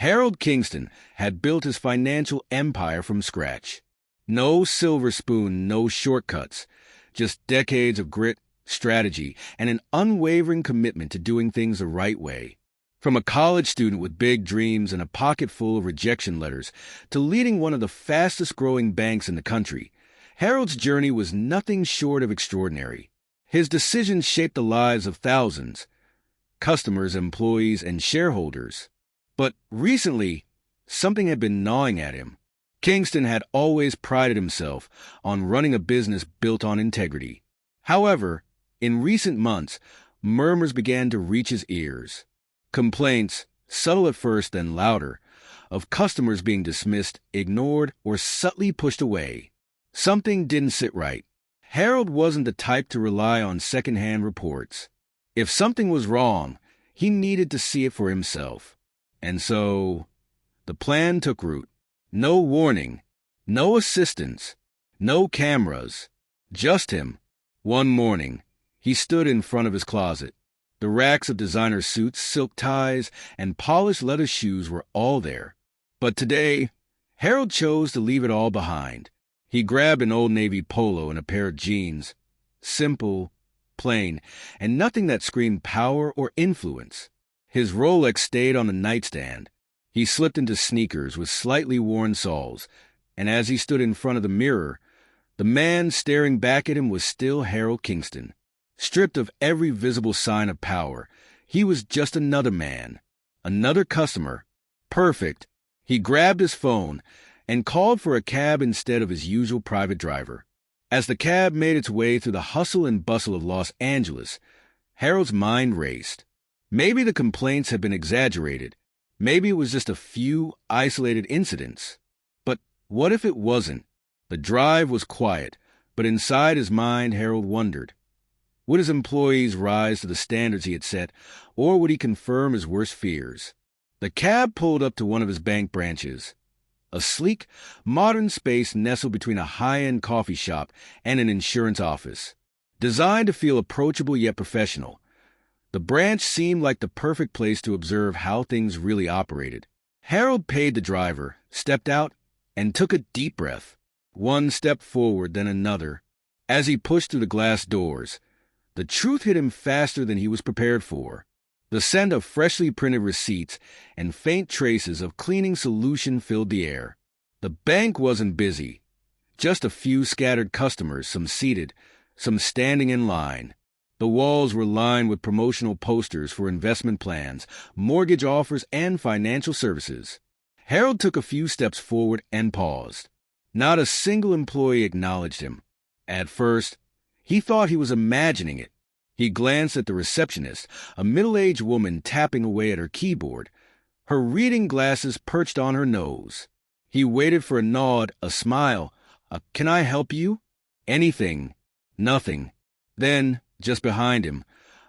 Harold Kingston had built his financial empire from scratch. No silver spoon, no shortcuts, just decades of grit, strategy, and an unwavering commitment to doing things the right way. From a college student with big dreams and a pocket full of rejection letters to leading one of the fastest-growing banks in the country, Harold's journey was nothing short of extraordinary. His decisions shaped the lives of thousands, customers, employees, and shareholders. But recently, something had been gnawing at him. Kingston had always prided himself on running a business built on integrity. However, in recent months, murmurs began to reach his ears. Complaints, subtle at first then louder, of customers being dismissed, ignored, or subtly pushed away. Something didn't sit right. Harold wasn't the type to rely on second-hand reports. If something was wrong, he needed to see it for himself. And so, the plan took root. No warning, no assistance, no cameras, just him. One morning, he stood in front of his closet. The racks of designer suits, silk ties, and polished leather shoes were all there. But today, Harold chose to leave it all behind. He grabbed an Old Navy polo and a pair of jeans. Simple, plain, and nothing that screamed power or influence. His Rolex stayed on the nightstand. He slipped into sneakers with slightly worn soles, and as he stood in front of the mirror, the man staring back at him was still Harold Kingston. Stripped of every visible sign of power, he was just another man, another customer. Perfect. He grabbed his phone and called for a cab instead of his usual private driver. As the cab made its way through the hustle and bustle of Los Angeles, Harold's mind raced. Maybe the complaints had been exaggerated. Maybe it was just a few isolated incidents. But what if it wasn't? The drive was quiet, but inside his mind, Harold wondered. Would his employees rise to the standards he had set, or would he confirm his worst fears? The cab pulled up to one of his bank branches. A sleek, modern space nestled between a high-end coffee shop and an insurance office. Designed to feel approachable yet professional, the branch seemed like the perfect place to observe how things really operated. Harold paid the driver, stepped out, and took a deep breath. One step forward, then another. As he pushed through the glass doors, the truth hit him faster than he was prepared for. The scent of freshly printed receipts and faint traces of cleaning solution filled the air. The bank wasn't busy. Just a few scattered customers, some seated, some standing in line. The walls were lined with promotional posters for investment plans, mortgage offers, and financial services. Harold took a few steps forward and paused. Not a single employee acknowledged him. At first, he thought he was imagining it. He glanced at the receptionist, a middle-aged woman tapping away at her keyboard, her reading glasses perched on her nose. He waited for a nod, a smile, "Can I help you?" Anything. Nothing. Then, just behind him,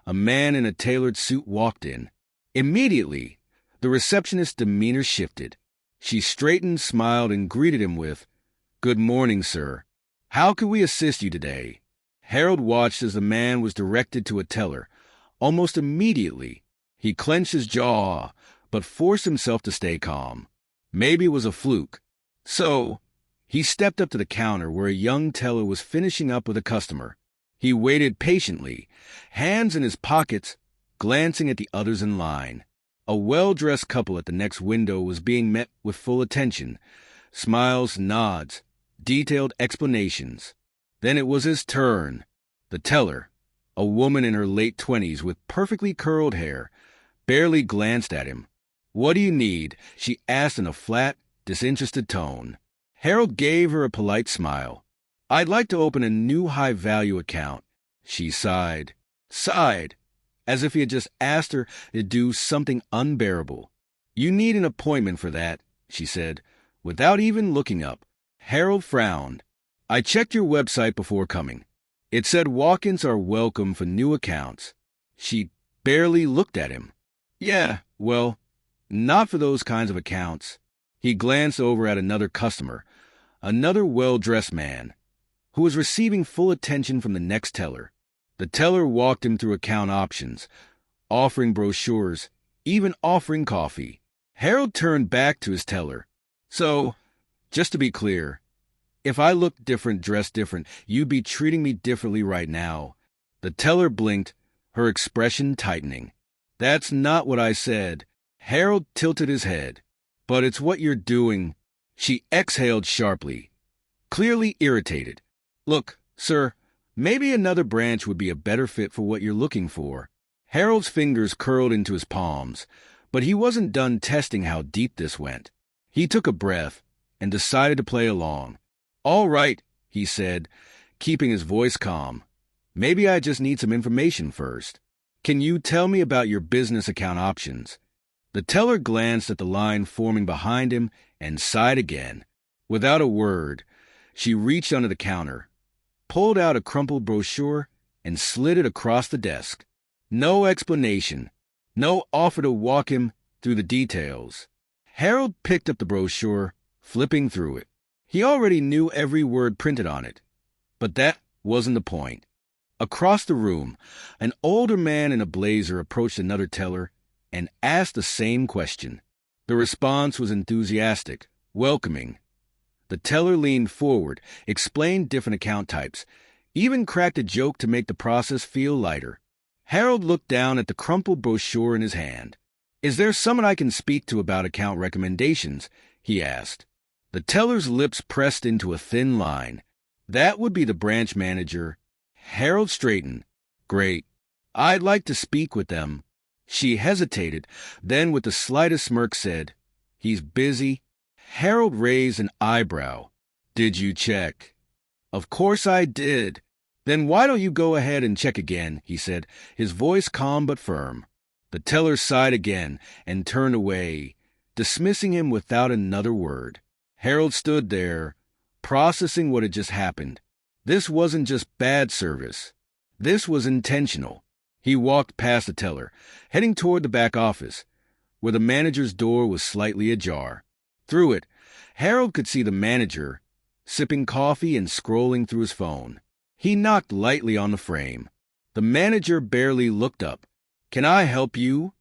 a man in a tailored suit walked in. Immediately, the receptionist's demeanor shifted. She straightened, smiled, and greeted him with, "Good morning, sir. How can we assist you today?" Harold watched as the man was directed to a teller. Almost immediately, he clenched his jaw, but forced himself to stay calm. Maybe it was a fluke. So, he stepped up to the counter where a young teller was finishing up with a customer. He waited patiently, hands in his pockets, glancing at the others in line. A well-dressed couple at the next window was being met with full attention. Smiles, nods, detailed explanations. Then it was his turn. The teller, a woman in her late 20s with perfectly curled hair, barely glanced at him. "What do you need?" she asked in a flat, disinterested tone. Harold gave her a polite smile. "I'd like to open a new high-value account." She sighed, as if he had just asked her to do something unbearable. "You need an appointment for that," she said, without even looking up. Harold frowned. "I checked your website before coming. It said walk-ins are welcome for new accounts." She barely looked at him. "Yeah, well, not for those kinds of accounts." He glanced over at another customer, another well-dressed man, who was receiving full attention from the next teller. The teller walked him through account options, offering brochures, even offering coffee. Harold turned back to his teller. So, just to be clear, if I looked different, dressed different, you'd be treating me differently right now. The teller blinked, her expression tightening. That's not what I said. Harold tilted his head. But it's what you're doing. She exhaled sharply, clearly irritated. Look, sir, maybe another branch would be a better fit for what you're looking for. Harold's fingers curled into his palms, but he wasn't done testing how deep this went. He took a breath and decided to play along. All right, he said, keeping his voice calm. Maybe I just need some information first. Can you tell me about your business account options? The teller glanced at the line forming behind him and sighed again. Without a word, she reached under the counter, pulled out a crumpled brochure, and slid it across the desk. No explanation, no offer to walk him through the details. Harold picked up the brochure, flipping through it. He already knew every word printed on it, but that wasn't the point. Across the room, an older man in a blazer approached another teller and asked the same question. The response was enthusiastic, welcoming. The teller leaned forward, explained different account types, even cracked a joke to make the process feel lighter. Harold looked down at the crumpled brochure in his hand. Is there someone I can speak to about account recommendations? He asked. The teller's lips pressed into a thin line. That would be the branch manager. Harold straightened. Great. I'd like to speak with them. She hesitated, then with the slightest smirk said, He's busy. Harold raised an eyebrow. Did you check? Of course I did. Then why don't you go ahead and check again, he said, his voice calm but firm. The teller sighed again and turned away, dismissing him without another word. Harold stood there, processing what had just happened. This wasn't just bad service. This was intentional. He walked past the teller, heading toward the back office, where the manager's door was slightly ajar. Through it, Harold could see the manager, sipping coffee and scrolling through his phone. He knocked lightly on the frame. The manager barely looked up. Can I help you?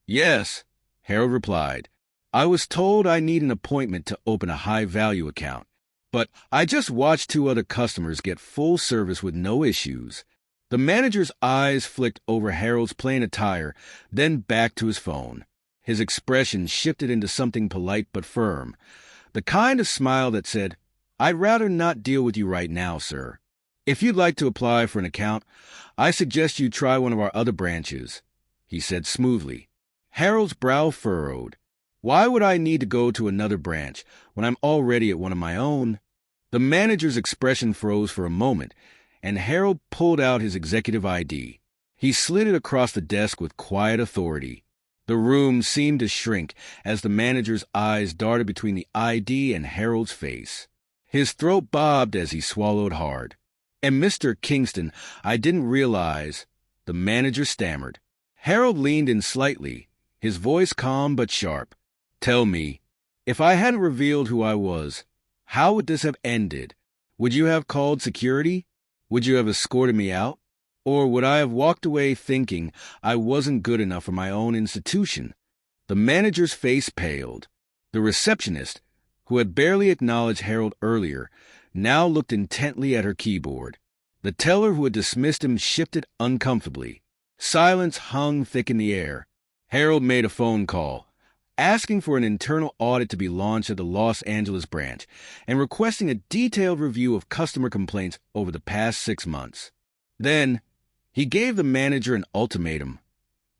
Yes, Harold replied. I was told I need an appointment to open a high-value account, but I just watched 2 other customers get full service with no issues. The manager's eyes flicked over Harold's plain attire, then back to his phone. His expression shifted into something polite but firm, the kind of smile that said, I'd rather not deal with you right now, sir. If you'd like to apply for an account, I suggest you try one of our other branches, he said smoothly. Harold's brow furrowed. Why would I need to go to another branch when I'm already at one of my own? The manager's expression froze for a moment, and Harold pulled out his executive ID. He slid it across the desk with quiet authority. The room seemed to shrink as the manager's eyes darted between the ID and Harold's face. His throat bobbed as he swallowed hard. And Mr. Kingston, I didn't realize, the manager stammered. Harold leaned in slightly, his voice calm but sharp. Tell me, if I hadn't revealed who I was, how would this have ended? Would you have called security? Would you have escorted me out? Or would I have walked away thinking I wasn't good enough for my own institution? The manager's face paled. The receptionist, who had barely acknowledged Harold earlier, now looked intently at her keyboard. The teller who had dismissed him shifted uncomfortably. Silence hung thick in the air. Harold made a phone call, asking for an internal audit to be launched at the Los Angeles branch and requesting a detailed review of customer complaints over the past 6 months. Then, he gave the manager an ultimatum.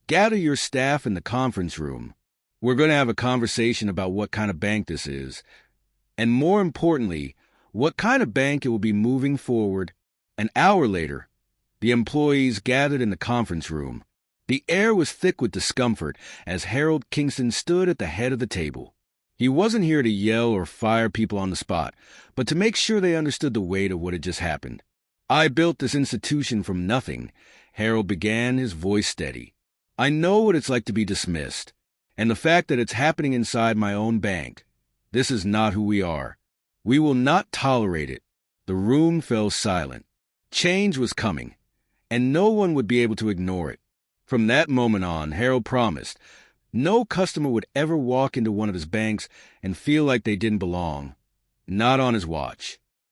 Gather your staff in the conference room. We're going to have a conversation about what kind of bank this is, and more importantly, what kind of bank it will be moving forward. An hour later, the employees gathered in the conference room. The air was thick with discomfort as Harold Kingston stood at the head of the table. He wasn't here to yell or fire people on the spot, but to make sure they understood the weight of what had just happened. I built this institution from nothing, Harold began, his voice steady. I know what it's like to be dismissed, and the fact that it's happening inside my own bank. This is not who we are. We will not tolerate it. The room fell silent. Change was coming, and no one would be able to ignore it. From that moment on, Harold promised, No customer would ever walk into one of his banks and feel like they didn't belong. Not on his watch.